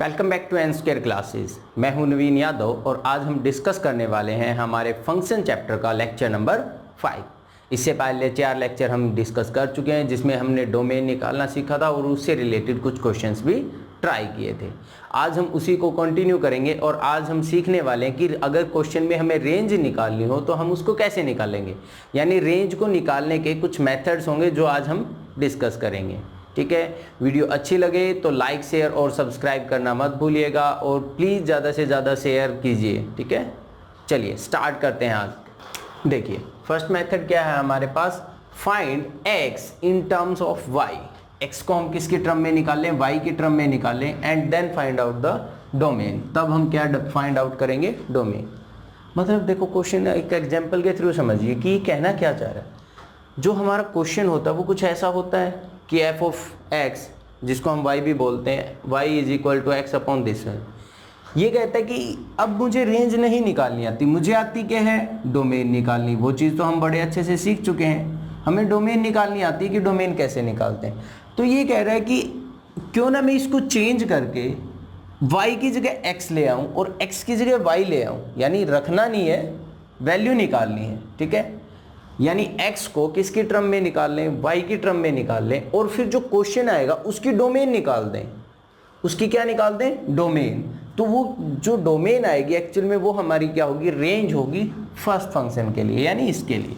Welcome back to N square classes. मैं हूं नवीन यादव और आज हम डिस्कस करने वाले हैं हमारे फंक्शन चैप्टर का लेक्चर नंबर 5। इससे पहले 4 लेक्चर हम डिस्कस कर चुके हैं जिसमें हमने डोमेन निकालना सीखा था और उससे रिलेटेड कुछ क्वेश्चंस भी ट्राई किए थे। आज हम उसी को कंटिन्यू करेंगे और आज हम सीखने वाले हैं कि अगर क्वेश्चन में हमें रेंज निकालनी हो तो हम उसको कैसे निकालेंगे, यानी रेंज को निकालने के कुछ मेथड्स होंगे जो आज हम डिस्कस करेंगे। ठीक है, वीडियो अच्छी लगे तो लाइक शेयर और सब्सक्राइब करना मत भूलिएगा और प्लीज़ ज़्यादा से ज़्यादा शेयर कीजिए। ठीक है, चलिए स्टार्ट करते हैं। आज देखिए फर्स्ट मेथड क्या है हमारे पास, find x in terms of y। x को हम किसके टर्म में निकालें, y के टर्म में निकालें and then find out the domain. तब हम क्या फाइंड आउट करेंगे, डोमेन। मतलब देखो क्वेश्चन एक एग्जाम्पल के थ्रू समझिए कि कहना क्या चाह रहा है। जो हमारा क्वेश्चन होता है वो कुछ ऐसा होता है कि f ऑफ x, जिसको हम y भी बोलते हैं, y is equal to x upon this है। ये कहता है कि अब मुझे रेंज नहीं निकालनी आती, मुझे आती क्या है, डोमेन निकालनी। वो चीज़ तो हम बड़े अच्छे से सीख चुके हैं, हमें डोमेन निकालनी आती है कि डोमेन कैसे निकालते हैं। तो ये कह रहा है कि क्यों ना मैं इसको चेंज करके y की जगह x ले आऊँ और x की जगह y ले आऊँ, यानी रखना नहीं है, वैल्यू निकालनी है। ठीक है, यानी x को किसकी टर्म में निकाल लें, y की टर्म में निकाल लें और फिर जो क्वेश्चन आएगा उसकी डोमेन निकाल दें। उसकी क्या निकाल दें, डोमेन। तो वो जो डोमेन आएगी एक्चुअल में वो हमारी क्या होगी, रेंज होगी फर्स्ट फंक्शन के लिए, यानी इसके लिए।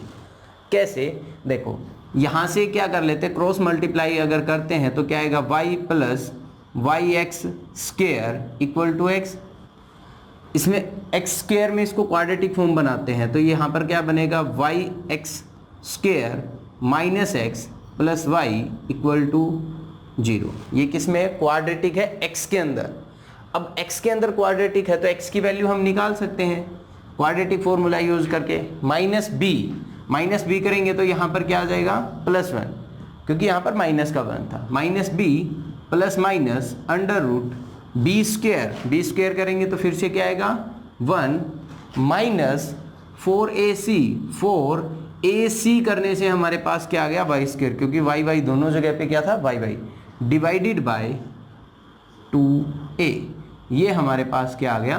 कैसे, देखो यहाँ से क्या कर लेते हैं, क्रॉस मल्टीप्लाई अगर करते हैं तो क्या आएगा, y plus y x square equal to x. इसमें एक्स स्क्वेयर में इसको क्वाड्रेटिक फॉर्म बनाते हैं तो यहाँ पर क्या बनेगा, y x square minus x plus y equal to 0। ये किस में है, क्वाड्रेटिक है एक्स के अंदर। अब एक्स के अंदर क्वाड्रेटिक है तो एक्स की वैल्यू हम निकाल सकते हैं क्वाड्रेटिक फॉर्मूला यूज करके, माइनस बी करेंगे तो यहाँ पर क्या आ जाएगा, +1, क्योंकि यहाँ पर माइनस का 1 था। Minus b plus minus under root b square करेंगे तो फिर से क्या आएगा, 1 माइनस 4ac करने से हमारे पास क्या आ गया, वाई स्क्वेयर, क्योंकि वाई दोनों जगह पे क्या था, वाई डिवाइडेड बाय 2a। ये हमारे पास क्या आ गया,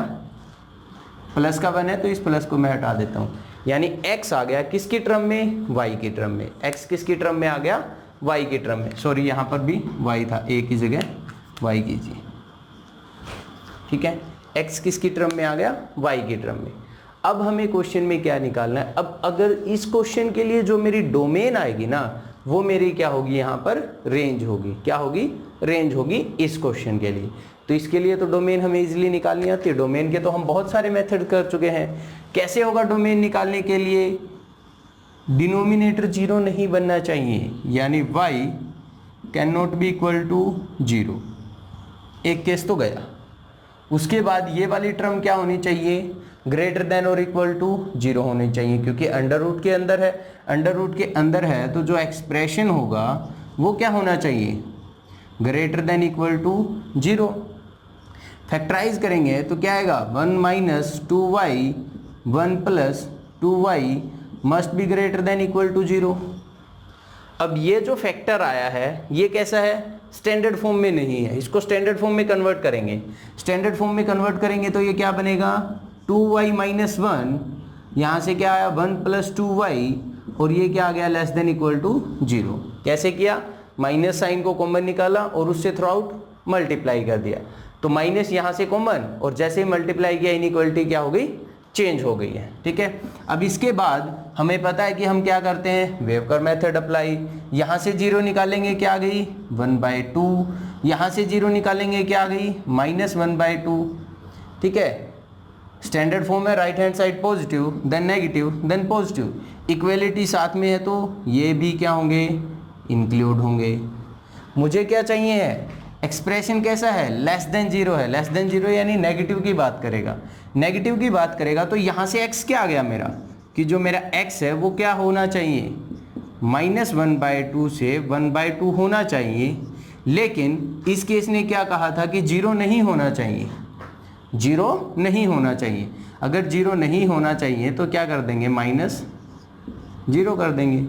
प्लस का 1 है तो इस प्लस को मैं हटा देता हूँ, यानी x आ गया किसकी टर्म में, y की टर्म में। x किसकी टर्म में आ गया, y की टर्म में। सॉरी यहाँ पर भी y था, a की जगह y कीजिए। ठीक है, x किसकी टर्म में आ गया, y की टर्म में। अब हमें क्वेश्चन में क्या निकालना है, अब अगर इस क्वेश्चन के लिए जो मेरी डोमेन आएगी ना वो मेरी क्या होगी, यहाँ पर रेंज होगी। क्या होगी, रेंज होगी इस क्वेश्चन के लिए। तो इसके लिए तो डोमेन हमें इजीली निकालनी आती है। डोमेन के तो हम बहुत सारे मेथड कर चुके हैं। कैसे होगा डोमेन निकालने के लिए, डिनोमिनेटर 0 नहीं बनना चाहिए, यानी y can not be equal to 0। एक केस तो गया। उसके बाद ये वाली टर्म क्या होनी चाहिए, ग्रेटर देन और इक्वल टू 0 होनी चाहिए, क्योंकि अंडर रूट के अंदर है। अंडर रूट के अंदर है तो जो एक्सप्रेशन होगा वो क्या होना चाहिए, greater than equal to 0। Factorise करेंगे तो क्या आएगा, 1 minus 2y 1 plus 2y must be greater than equal to 0। अब ये जो फैक्टर आया है ये कैसा है, स्टैंडर्ड फॉर्म में नहीं है, इसको स्टैंडर्ड फॉर्म में कन्वर्ट करेंगे। स्टैंडर्ड फॉर्म में कन्वर्ट करेंगे तो ये क्या बनेगा, 2y माइनस 1, यहाँ से क्या आया 1 प्लस 2y और ये क्या आ गया, लेस देन इक्वल टू 0। कैसे किया, माइनस साइन को कॉमन निकाला और उससे थ्रू आउट मल्टीप्लाई कर दिया, तो माइनस यहाँ से कॉमन और जैसे ही मल्टीप्लाई किया इनइक्वालिटी क्या हो गई, चेंज हो गई है। ठीक है, अब इसके बाद हमें पता है कि हम क्या करते हैं, वेवकर मेथड अप्लाई। यहाँ से 0 निकालेंगे क्या आ गई, 1/2। यहाँ से 0 निकालेंगे क्या आ गई, -1/2। ठीक है, स्टैंडर्ड फॉर्म है, right hand side positive then negative then positive. Equality साथ में है तो ये भी क्या होंगे, इंक्लूड होंगे। मुझे क्या चाहिए है, एक्सप्रेशन कैसा है, लेस देन 0 है। लेस देन 0 यानी नेगेटिव की बात करेगा। नेगेटिव की बात करेगा तो यहाँ से x क्या आ गया मेरा, कि जो मेरा x है वो क्या होना चाहिए, -1/2 से 1/2 होना चाहिए। लेकिन इस केस ने क्या कहा था कि 0 नहीं होना चाहिए, 0 नहीं होना चाहिए। अगर 0 नहीं होना चाहिए तो क्या कर देंगे, -0 कर देंगे।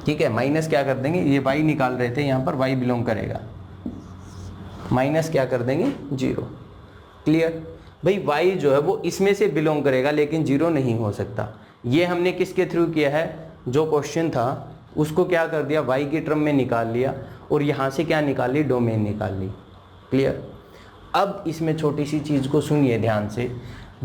ठीक है, माइनस क्या कर देंगे, ये y निकाल रहे थे, यहाँ पर y बिलोंग करेगा। माइनस क्या कर देंगे 0। क्लियर भाई, y जो है वो इसमें से बिलोंग करेगा लेकिन 0 नहीं हो सकता। ये हमने किसके थ्रू किया है, जो क्वेश्चन था उसको क्या कर दिया, y की टर्म में निकाल लिया और यहाँ से क्या निकाल ली, डोमेन निकाल ली। क्लियर। अब इसमें छोटी सी चीज़ को सुनिए ध्यान से,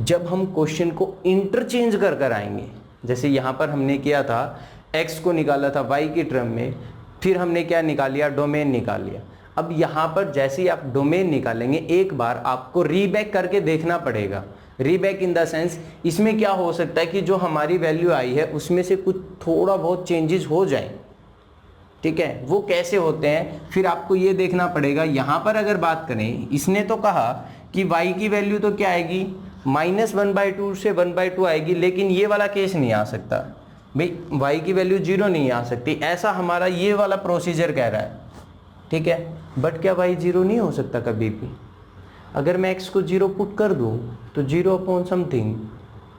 जब हम क्वेश्चन को इंटरचेंज कर कर आएंगे, जैसे यहाँ पर हमने किया था x को निकाला था y की टर्म में, फिर हमने क्या निकाल लिया, डोमेन निकाल लिया। अब यहाँ पर जैसे ही आप डोमेन निकालेंगे एक बार आपको रीबैक करके देखना पड़ेगा। रीबैक इन द सेंस, इसमें क्या हो सकता है कि जो हमारी वैल्यू आई है उसमें से कुछ थोड़ा बहुत चेंजेस हो जाएं। ठीक है, वो कैसे होते हैं फिर आपको ये देखना पड़ेगा। यहाँ पर अगर बात करें, इसने तो कहा कि y की वैल्यू तो क्या आएगी, -1/2 से 1/2 आएगी, लेकिन ये वाला केस नहीं आ सकता भाई, y की वैल्यू 0 नहीं आ सकती, ऐसा हमारा ये वाला प्रोसीजर कह रहा है। ठीक है, बट क्या y 0 नहीं हो सकता कभी भी? अगर मैं x को 0 पुट कर दूं तो 0 अपॉन समथिंग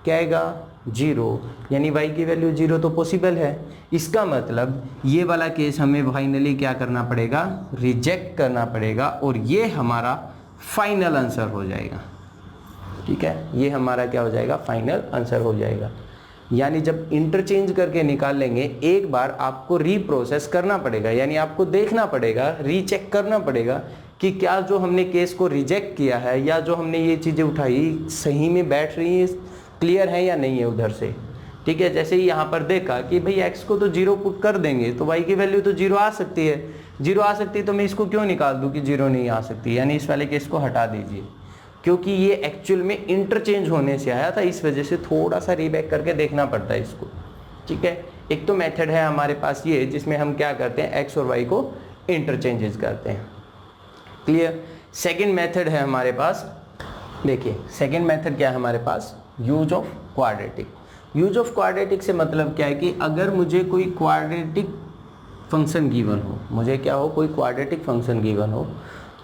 क्या आएगा, 0, यानी y की वैल्यू 0 तो पॉसिबल है। इसका मतलब ये वाला केस हमें फाइनली क्या करना पड़ेगा, रिजेक्ट करना पड़ेगा, और ये हमारा फाइनल आंसर हो जाएगा। ठीक है, ये हमारा क्या हो जाएगा, फाइनल आंसर हो जाएगा। यानी जब इंटरचेंज करके निकाल लेंगे एक बार आपको रीप्रोसेस करना पड़ेगा, यानी आपको देखना पड़ेगा, रीचेक करना पड़ेगा कि क्या जो हमने केस को रिजेक्ट किया है या जो हमने ये चीज़ें उठाई सही में बैठ रही है, क्लियर है या नहीं है उधर से। ठीक है, जैसे ही यहाँ पर देखा कि भाई x को तो 0 पुट कर देंगे तो y की वैल्यू तो 0 आ सकती है, 0 आ सकती है, तो मैं इसको क्यों निकाल दूँ कि 0 नहीं आ सकती, यानी इस वाले केस को हटा दीजिए, क्योंकि ये एक्चुअल में इंटरचेंज होने से आया था, इस वजह से थोड़ा सा रीबैक करके देखना पड़ता है इसको। ठीक है, एक तो मेथड है हमारे पास ये जिसमें हम क्या करते हैं, x और y को इंटरचेंजेस करते हैं। क्लियर। सेकंड मेथड है हमारे पास, देखिए सेकंड मेथड क्या है हमारे पास, use of quadratic. Use of quadratic से मतलब क्या है कि अगर मुझे कोई क्वाड्रेटिक फंक्शन गिवन हो, मुझे क्या हो, कोई क्वाड्रेटिक फंक्शन गिवन हो,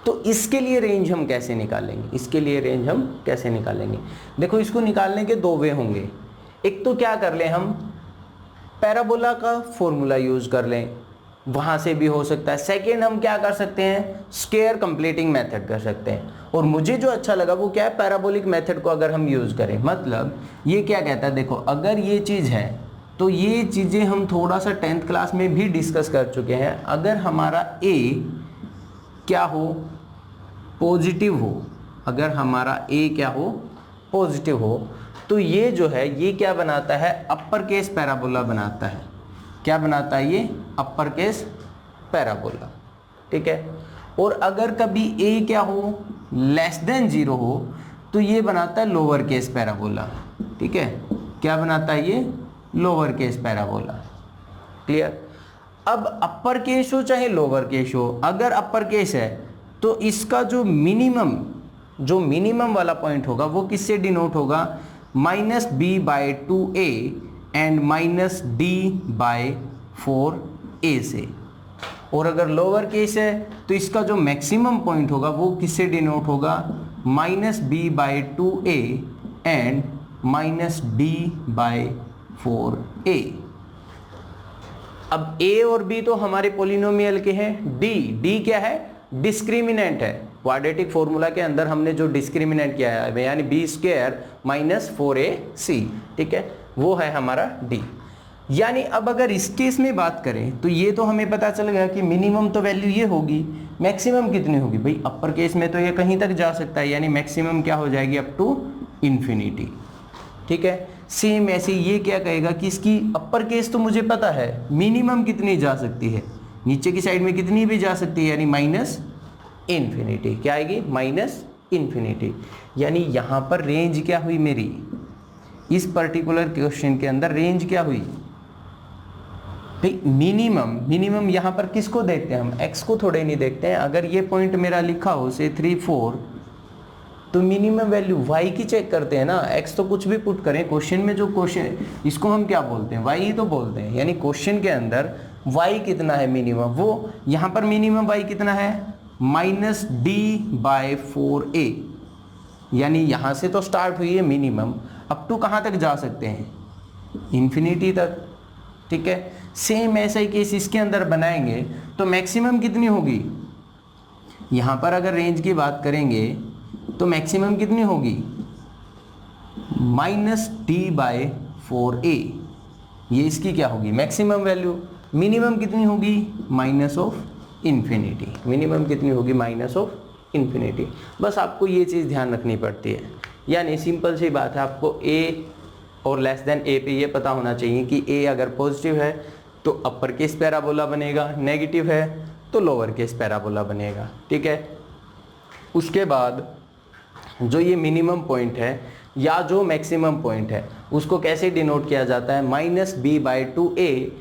तो इसके लिए रेंज हम कैसे निकालेंगे, इसके लिए रेंज हम कैसे निकालेंगे। देखो इसको निकालने के दो वे होंगे, एक तो क्या कर लें हम, पैराबोला का फॉर्मूला यूज कर लें, वहां से भी हो सकता है। सेकेंड हम क्या कर सकते हैं, स्क्वायर कंप्लीटिंग मेथड कर सकते हैं, और मुझे जो अच्छा लगा वो क्या है, पैराबोलिक मेथड को अगर हम यूज करें। मतलब ये क्या कहता है, देखो अगर ये चीज है तो ये चीजें हम थोड़ा सा 10th क्लास में भी डिस्कस कर चुके हैं। अगर हमारा a क्या हो, पॉजिटिव हो, अगर हमारा a क्या हो, पॉजिटिव हो, तो ये जो है ये क्या बनाता है, अपर केस पैराबोला बनाता है। क्या बनाता है ये, अपर केस पैराबोला। ठीक है, और अगर कभी a क्या हो, लेस देन 0 हो, तो ये बनाता है लोअर केस पैराबोला। ठीक है, क्या बनाता है ये, लोअर केस पैराबोला। क्लियर। अब अपर केस हो चाहे लोअर केस हो, अगर अपर केस है तो इसका जो मिनिमम वाला पॉइंट होगा वो किससे डिनोट होगा, -b/2a एंड -d/4a से। और अगर लोअर केस है तो इसका जो मैक्सिमम पॉइंट होगा वो किससे डिनोट होगा, -b/2a एंड -d/4a। अब a और b तो हमारे पॉलिनोमियल के हैं, d क्या है, डिस्क्रिमिनेंट है। क्वाड्रेटिक फॉर्मूला के अंदर हमने जो डिस्क्रिमिनेंट किया है यानी b² - 4ac, ठीक है, वो है हमारा d। यानी अब अगर इस केस में बात करें तो ये तो हमें पता चल गया कि मिनिमम तो वैल्यू ये होगी, मैक्सिमम कितनी होगी, भाई अपर केस में तो ये कहीं तक जा सकता है, यानी मैक्सिमम क्या हो जाएगी, अप टू इन्फिनिटी। ठीक है, सेम ऐसे ये क्या कहेगा कि इसकी अपर केस तो मुझे पता है, मिनिमम कितनी जा सकती है, नीचे की साइड में कितनी भी जा सकती है, यानी -इन्फिनिटी। क्या आएगी, -इन्फिनिटी। यानी यहाँ पर रेंज क्या हुई मेरी, इस पर्टिकुलर क्वेश्चन के अंदर रेंज क्या हुई भाई, मिनिमम यहाँ पर किसको देखते हैं हम, x को थोड़े नहीं देखते हैं। अगर ये पॉइंट मेरा लिखा हो से 3, 4, तो मिनिमम वैल्यू y की चेक करते हैं ना, x तो कुछ भी पुट करें, क्वेश्चन में जो क्वेश्चन, इसको हम क्या बोलते हैं, y ही तो बोलते हैं। यानी क्वेश्चन के अंदर y कितना है मिनिमम, वो यहाँ पर मिनिमम y कितना है, -d/4a। यानी यहाँ से तो स्टार्ट हुई है मिनिमम, अप टू कहाँ तक जा सकते हैं, इन्फिनिटी तक। ठीक है, सेम ऐसा ही केस इसके अंदर बनाएंगे तो मैक्सिमम कितनी होगी, यहाँ पर अगर रेंज की बात करेंगे तो मैक्सिमम कितनी होगी, -d/4a, ये इसकी क्या होगी मैक्सिमम वैल्यू। मिनिमम कितनी होगी, -∞, मिनिमम कितनी होगी, -∞। बस आपको ये चीज़ ध्यान रखनी पड़ती है, यानी सिंपल सी बात है, आपको a और लेस देन a पे ये पता होना चाहिए कि a अगर पॉजिटिव है तो अपर केस पैराबोला बनेगा, नेगेटिव है तो लोअर केस पैराबोला बनेगा, ठीक है। उसके बाद जो ये मिनिमम पॉइंट है या जो मैक्सिमम पॉइंट है उसको कैसे डिनोट किया जाता है, -b/2a,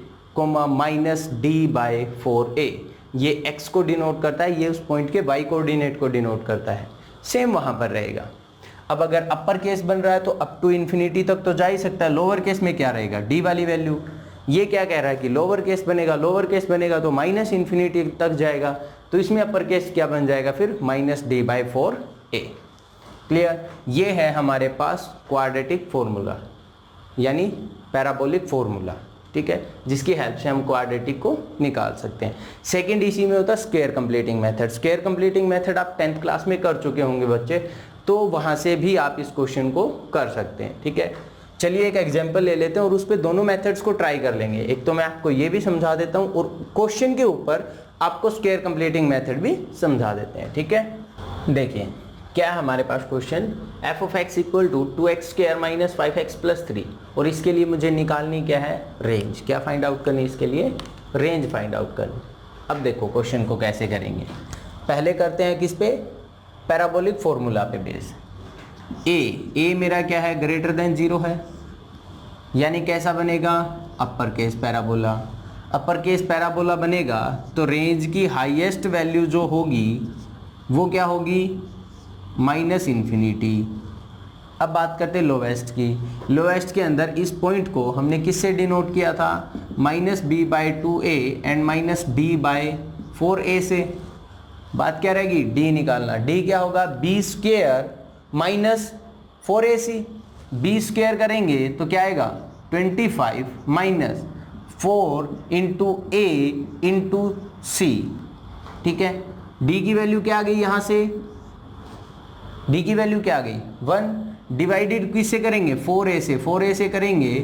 -d/4a, ये x को डिनोट करता है, ये उस पॉइंट के y कोऑर्डिनेट को डिनोट करता है। सेम वहाँ पर रहेगा। अब अगर अपर केस बन रहा है तो अप टू इन्फिनिटी तक तो जा ही सकता है, लोअर केस में क्या रहेगा, d वाली वैल्यू। ये क्या कह रहा है कि लोअर केस बनेगा, लोअर केस बनेगा तो -∞ तक जाएगा, तो इसमें अपर केस क्या बन जाएगा फिर, -d/4a। क्लियर, ये है हमारे पास क्वाड्रेटिक फॉर्मूला यानी पैराबोलिक फॉर्मूला, ठीक है, जिसकी हेल्प से हम क्वाड्रेटिक को निकाल सकते हैं। सेकंड इसी में होता है square completing method. Square completing method आप 10th क्लास में कर चुके होंगे बच्चे, तो वहाँ से भी आप इस क्वेश्चन को कर सकते हैं, ठीक है। चलिए एक एग्जाम्पल ले लेते हैं और उस पर दोनों मेथड्स को ट्राई कर लेंगे। एक तो मैं आपको ये भी समझा देता हूँ और क्वेश्चन के ऊपर आपको स्क्वायर कंप्लीटिंग मेथड भी समझा देते हैं, ठीक है। देखिए क्या है हमारे पास क्वेश्चन, f(x) = 2x² - 5x + 3, और इसके लिए मुझे निकालनी क्या है, रेंज। क्या फाइंड आउट करनी, इसके लिए रेंज फाइंड आउट करनी। अब देखो क्वेश्चन को कैसे करेंगे, पहले करते हैं किस पे, पैराबोलिक फॉर्मूला पे बेस। a मेरा क्या है, > 0 है, यानी कैसा बनेगा, upper case parabola. Upper case parabola बनेगा तो रेंज की हाईएस्ट वैल्यू जो होगी वो क्या होगी, -∞। अब बात करते हैं लोवेस्ट की। लोवेस्ट के अंदर इस पॉइंट को हमने किससे डिनोट किया था, -b/2a एंड -d/4a से। बात क्या रहेगी, d निकालना। d क्या होगा, b² - 4ac। b² करेंगे तो क्या आएगा, 25 - 4 × a × c, ठीक है। d की वैल्यू क्या आ गई, यहाँ से d की वैल्यू क्या आ गई, 1, डिवाइडेड किससे करेंगे, 4a से। 4a से करेंगे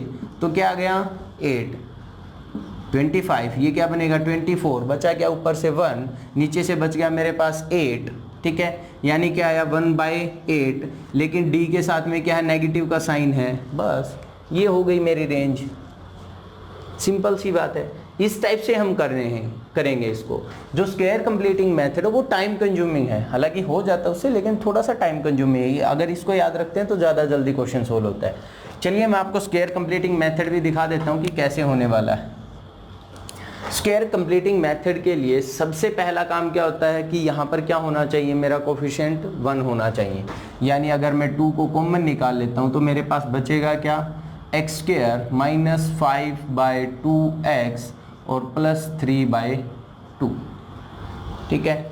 तो क्या आ गया, 8, 25, ये क्या बनेगा 24, बचा क्या ऊपर से 1, नीचे से बच गया मेरे पास 8, ठीक है। यानी क्या आया 1/8, लेकिन d के साथ में क्या है, नेगेटिव का साइन है। बस ये हो गई मेरी रेंज, सिंपल सी बात है। इस टाइप से हम करेंगे इसको। जो स्क्वायर कंप्लीटिंग मेथड है वो टाइम कंज्यूमिंग है, हालांकि हो जाता है उससे, लेकिन थोड़ा सा टाइम कंज्यूमिंग है। अगर इसको याद रखते हैं तो ज़्यादा जल्दी क्वेश्चन सोल्व होता है। चलिए मैं आपको स्क्वायर कंप्लीटिंग मेथड भी दिखा देता हूँ कि कैसे होने वाला है। स्क्वायर कंप्लीटिंग मेथड के लिए सबसे पहला काम क्या होता है कि यहाँ पर क्या होना चाहिए, मेरा कोफिशिएंट 1 होना चाहिए। यानी अगर मैं 2 को कॉमन निकाल लेता हूँ तो मेरे पास बचेगा क्या, x² - 5/2x और +3/2, ठीक है।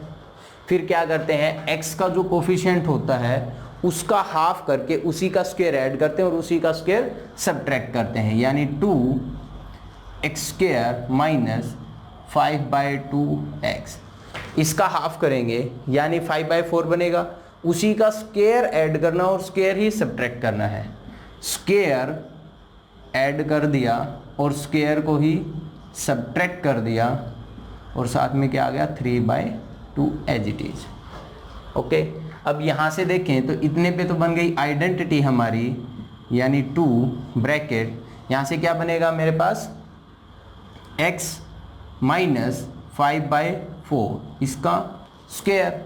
फिर क्या करते हैं, x का जो कोफिशिएंट होता है उसका हाफ करके उसी का स्क्वायर ऐड करते हैं और उसी का स्क्वायर सब्ट्रैक्ट करते हैं, यानी 2x² - 5/2x। इसका हाफ करेंगे यानी 5/4 बनेगा, उसी का स्क्वायर ऐड करना और स्क्वायर ही सब्ट्रैक्ट करना है। स्क्वायर ऐड कर दिया और स्क्वायर को ही सब्ट्रैक्ट कर दिया और साथ में क्या आ गया, 3/2 एज इट इज, ओके। अब यहाँ से देखें तो इतने पे तो बन गई आइडेंटिटी हमारी, यानी 2 ब्रैकेट, यहाँ से क्या बनेगा मेरे पास, x - 5/4, इसका स्क्वायर।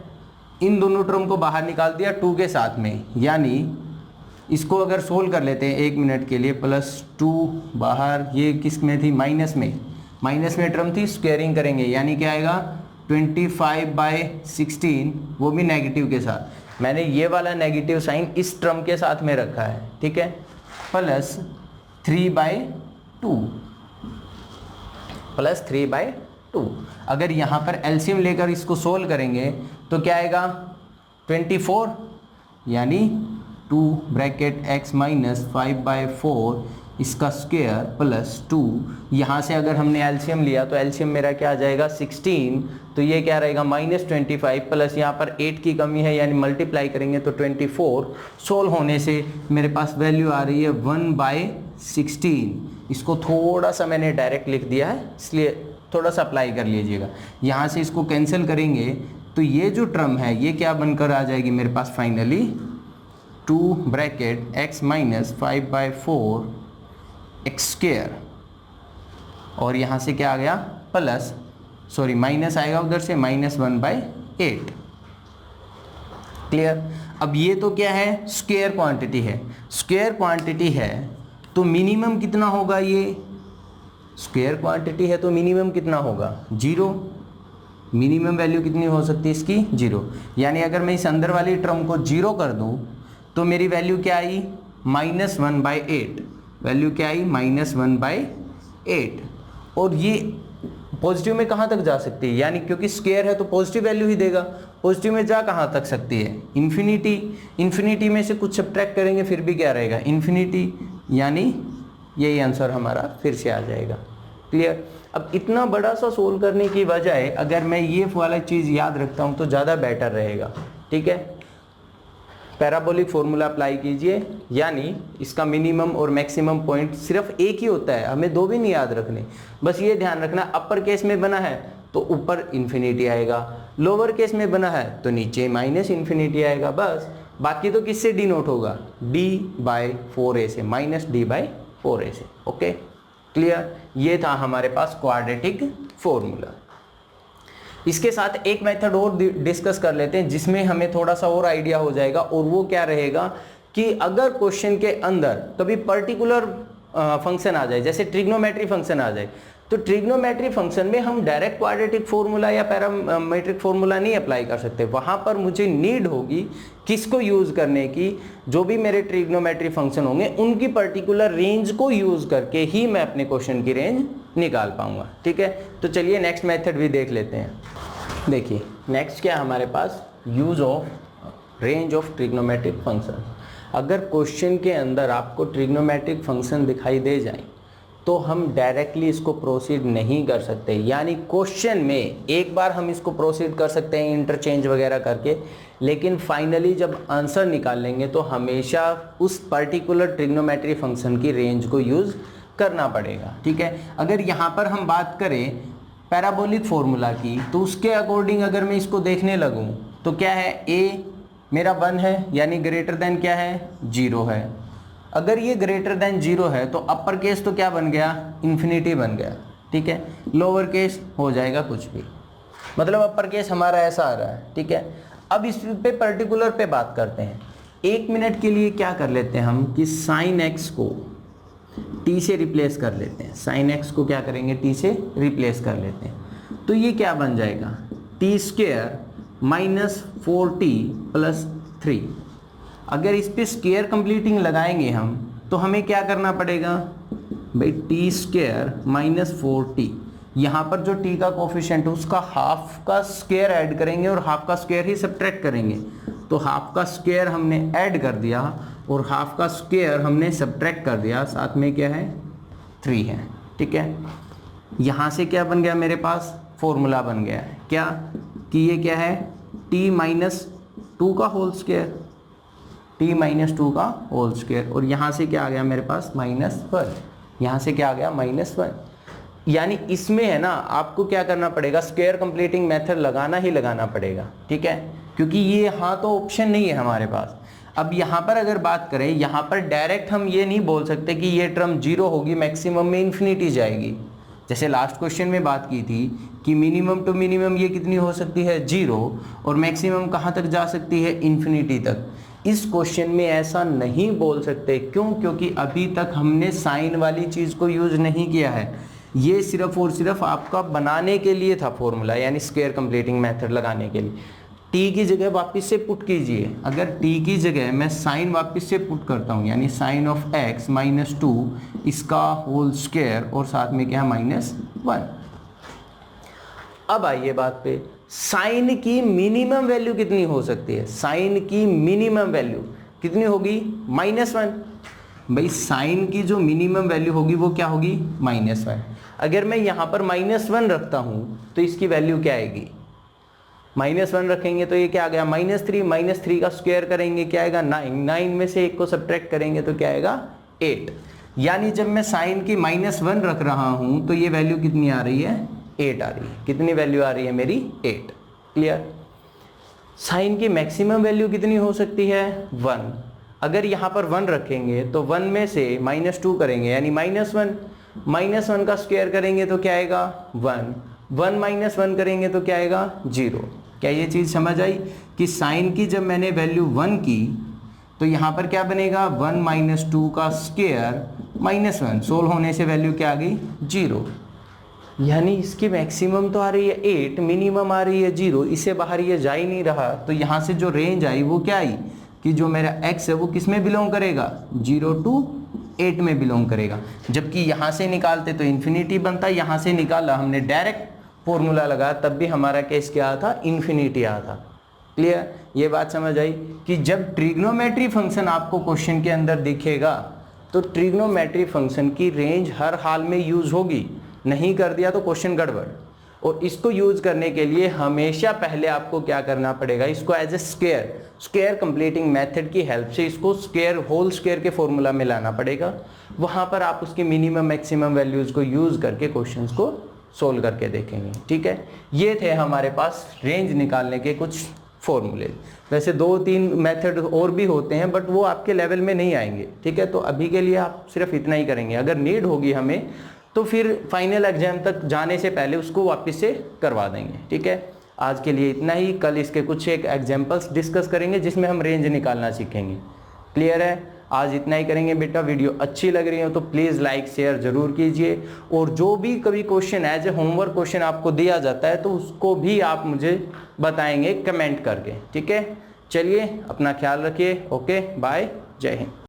इन दोनों टर्म को बाहर निकाल दिया 2 के साथ में, यानी इसको अगर सोल्व कर लेते हैं 1 मिनट के लिए, +2 बाहर, ये किस में थी, माइनस में टर्म थी, स्क्वायरिंग करेंगे यानी क्या आएगा 25/16, वो भी नेगेटिव के साथ। मैंने ये वाला नेगेटिव साइन इस टर्म के साथ में रखा है, ठीक है, +3/2। अगर यहाँ पर एलसीएम लेकर इसको सोल्व करेंगे तो क्या आएगा 24, यानी 2 ब्रैकेट x - 5/4, इसका स्क्वायर प्लस 2, यहाँ से अगर हमने एलसीएम लिया तो एलसीएम मेरा क्या आ जाएगा 16, तो ये क्या रहेगा -25 प्लस यहाँ पर 8 की कमी है यानी मल्टीप्लाई करेंगे तो 24, सोल्व होने से मेरे पास वैल्यू आ रही है 1/16। इसको थोड़ा सा मैंने डायरेक्ट लिख दिया है इसलिए थोड़ा सा अप्लाई कर लीजिएगा। यहाँ से इसको कैंसिल करेंगे तो ये जो टर्म है ये क्या बनकर आ जाएगी मेरे पास finally 2 bracket x minus 5/4 x square, और यहाँ से क्या आ गया प्लस, सॉरी माइनस आएगा उधर से -1/8। क्लियर। अब ये तो क्या है स्क्वायर क्वांटिटी है, स्क्वायर क्वांटिटी है तो मिनिमम कितना होगा, ये स्क्वायर क्वांटिटी है तो मिनिमम कितना होगा 0। मिनिमम वैल्यू कितनी हो सकती है इसकी 0, यानी अगर मैं इस अंदर वाली टर्म को 0 कर दूं तो मेरी वैल्यू क्या आई -1/8, वैल्यू क्या आई -1/8। और ये पॉजिटिव में कहाँ तक जा सकती है, यानी क्योंकि स्क्वायर है तो पॉजिटिव वैल्यू ही देगा, पॉजिटिव में जा कहाँ तक सकती है इन्फिनिटी, इन्फिनिटी में से कुछ सब्ट्रैक्ट करेंगे फिर भी क्या रहेगा इन्फिनिटी, यानी यही आंसर हमारा फिर से आ जाएगा। क्लियर। अब इतना बड़ा सा सोल्व करने की बजाय अगर मैं ये वाला चीज़ याद रखता हूँ तो ज़्यादा बेटर रहेगा। ठीक है, पैराबोलिक फॉर्मूला अप्लाई कीजिए, यानी इसका मिनिमम और मैक्सिमम पॉइंट सिर्फ एक ही होता है, हमें दो भी नहीं याद रखने। बस ये ध्यान रखना अपर केस में बना है तो ऊपर इन्फिनिटी आएगा, लोअर केस में बना है तो नीचे -इन्फिनिटी आएगा, बस। बाकी तो किससे डिनोट होगा d/4a से, -d/4a से। Okay clear. ये था हमारे पास क्वाड्रेटिक फॉर्मूला। इसके साथ एक मेथड और डिस्कस कर लेते हैं जिसमें हमें थोड़ा सा और आइडिया हो जाएगा, और वो क्या रहेगा कि अगर क्वेश्चन के अंदर कभी पर्टिकुलर फंक्शन आ जाए, जैसे ट्रिग्नोमेट्री फंक्शन आ जाए, तो ट्रिग्नोमेट्री फंक्शन में हम डायरेक्ट क्वाड्रेटिक फॉर्मूला या पैरामेट्रिक फॉर्मूला नहीं अप्लाई कर सकते। वहाँ पर मुझे नीड होगी किसको यूज़ करने की, जो भी मेरे ट्रिग्नोमेट्री फंक्शन होंगे उनकी पर्टिकुलर रेंज को यूज़ करके ही मैं अपने क्वेश्चन की रेंज निकाल पाऊंगा। ठीक है, तो चलिए नेक्स्ट मेथड भी देख लेते हैं। देखिए नेक्स्ट क्या है हमारे पास, use of range of trigonometric function. अगर क्वेश्चन के अंदर आपको ट्रिग्नोमेट्रिक फंक्शन दिखाई दे जाए तो हम डायरेक्टली इसको प्रोसीड नहीं कर सकते, यानी क्वेश्चन में एक बार हम इसको प्रोसीड कर सकते हैं इंटरचेंज वगैरह करके, लेकिन फाइनली जब आंसर निकालेंगे तो हमेशा उस पर्टिकुलर ट्रिग्नोमेट्री फंक्शन की रेंज को यूज़ करना पड़ेगा। ठीक है, अगर यहाँ पर हम बात करें पैराबोलिक फॉर्मूला की तो उसके अकॉर्डिंग अगर मैं इसको देखने लगूँ तो क्या है, a मेरा 1 है यानी ग्रेटर देन क्या है 0 है। अगर ये ग्रेटर देन 0 है तो अपर केस तो क्या बन गया इन्फिनिटी बन गया। ठीक है, लोअर केस हो जाएगा कुछ भी, मतलब अपर केस हमारा ऐसा आ रहा है। ठीक है, अब इस पे पर्टिकुलर पे बात करते हैं। 1 मिनट के लिए क्या कर लेते हैं हम कि साइन एक्स को t से रिप्लेस कर लेते हैं, साइन एक्स को क्या करेंगे t से रिप्लेस कर लेते हैं, तो ये क्या बन जाएगा t² -4t + 3। अगर इस पे स्क्वायर कंप्लीटिंग लगाएंगे हम तो हमें क्या करना पड़ेगा भाई, t² -4t, यहाँ पर जो t का कोफिशिएंट है उसका हाफ का स्क्वायर ऐड करेंगे और हाफ का स्क्वायर ही सब्ट्रैक्ट करेंगे, तो हाफ का स्क्वायर हमने ऐड कर दिया और हाफ का स्क्वायर हमने सब्ट्रैक्ट कर दिया, साथ में क्या है 3 है। ठीक है, यहाँ से क्या बन गया मेरे पास फॉर्मूला बन गया है क्या कि ये क्या है t-2 का होल स्क्वायर, t-2 का होल स्क्वायर, और यहाँ से क्या आ गया मेरे पास -1, यहाँ से क्या आ गया -1। यानी इसमें है ना आपको क्या करना पड़ेगा, स्क्वायर कंप्लीटिंग मेथड लगाना ही लगाना पड़ेगा। ठीक है, क्योंकि ये यहाँ तो ऑप्शन नहीं है हमारे पास। अब यहाँ पर अगर बात करें, यहाँ पर डायरेक्ट हम ये नहीं बोल सकते कि ये टर्म 0 होगी, मैक्सिमम में इन्फिनिटी जाएगी। जैसे लास्ट क्वेश्चन में बात की थी कि मिनिमम टू मिनिमम ये कितनी हो सकती है 0, और मैक्सिमम कहाँ तक जा सकती है इन्फिनिटी तक। इस क्वेश्चन में ऐसा नहीं बोल सकते, क्यों? क्योंकि अभी तक हमने साइन वाली चीज़ को यूज़ नहीं किया है, ये सिर्फ और सिर्फ आपका बनाने के लिए था फॉर्मूला, यानी स्क्वायर कंप्लीटिंग मेथड लगाने के लिए। t की जगह वापस से पुट कीजिए, अगर t की जगह मैं साइन वापस से पुट करता हूँ, यानी साइन ऑफ x -2 इसका होल स्क्वायर और साथ में क्या -1। अब आइए बात पे, साइन की मिनिमम वैल्यू कितनी हो सकती है, साइन की मिनिमम वैल्यू कितनी होगी -1। भाई साइन की जो मिनिमम वैल्यू होगी वो क्या होगी, -1। अगर मैं यहाँ पर -1 रखता हूँ तो इसकी वैल्यू क्या आएगी, -1 रखेंगे तो ये क्या आ गया -3, -3 का स्क्वायर करेंगे क्या आएगा 9, 9 में से 1 को सब्ट्रैक्ट करेंगे तो क्या आएगा 8। यानी जब मैं साइन की -1 रख रहा हूँ तो ये वैल्यू कितनी आ रही है, 8 आ रही है। कितनी वैल्यू आ रही है मेरी, 8। क्लियर। साइन की मैक्सिमम वैल्यू कितनी हो सकती है, 1। अगर यहाँ पर 1 रखेंगे तो 1 में से -2 करेंगे यानी -1, -1 का स्क्वायर करेंगे तो क्या आएगा 1, 1 - 1 करेंगे तो क्या आएगा 0। क्या ये चीज़ समझ आई कि साइन की जब मैंने वैल्यू 1 की तो यहाँ पर क्या बनेगा 1 - 2 का स्क्वायर -1, सोल्व होने से वैल्यू क्या आ गई 0। यानी इसकी मैक्सिमम तो आ रही है 8, मिनिमम आ रही है 0, इससे बाहर ये जा ही नहीं रहा। तो यहाँ से जो रेंज आई वो क्या आई कि जो मेरा x है वो किस में बिलोंग करेगा, 0 to 8 में बिलोंग करेगा। जबकि यहाँ से निकालते तो इन्फिनिटी बनता, यहाँ से निकाला हमने डायरेक्ट फॉर्मूला लगाया तब भी हमारा केस क्या था, इन्फिनिटी आया था। क्लियर। ये बात समझ आई कि जब ट्रिग्नोमेट्री फंक्शन आपको क्वेश्चन के अंदर दिखेगा तो ट्रिग्नोमेट्री फंक्शन की रेंज हर हाल में यूज होगी, नहीं कर दिया तो क्वेश्चन गड़बड़। और इसको यूज करने के लिए हमेशा पहले आपको क्या करना पड़ेगा, इसको as a square completing method की हेल्प से इसको स्क्वायर होल स्क्वायर के फॉर्मूला में लाना पड़ेगा। वहां पर आप उसकी मिनिमम मैक्सिमम वैल्यूज को यूज करके क्वेश्चंस को सोल्व करके देखेंगे। ठीक है, ये थे हमारे पास रेंज निकालने के कुछ फॉर्मूले। वैसे 2-3 मेथड और भी होते हैं बट वो आपके लेवल में नहीं आएंगे। ठीक है, तो अभी के लिए आप सिर्फ इतना ही करेंगे। अगर नीड होगी हमें तो फिर फाइनल एग्जाम तक जाने से पहले उसको वापस से करवा देंगे। ठीक है, आज के लिए इतना ही। कल इसके कुछ एक एग्जाम्पल्स डिस्कस करेंगे जिसमें हम रेंज निकालना सीखेंगे। क्लियर है, आज इतना ही करेंगे बेटा। वीडियो अच्छी लग रही हो तो प्लीज़ लाइक शेयर जरूर कीजिए। और जो भी कभी question as a homework question आपको दिया जाता है तो उसको भी आप मुझे बताएंगे कमेंट करके। ठीक है, चलिए अपना ख्याल रखिए। ओके, बाय, जय हिंद।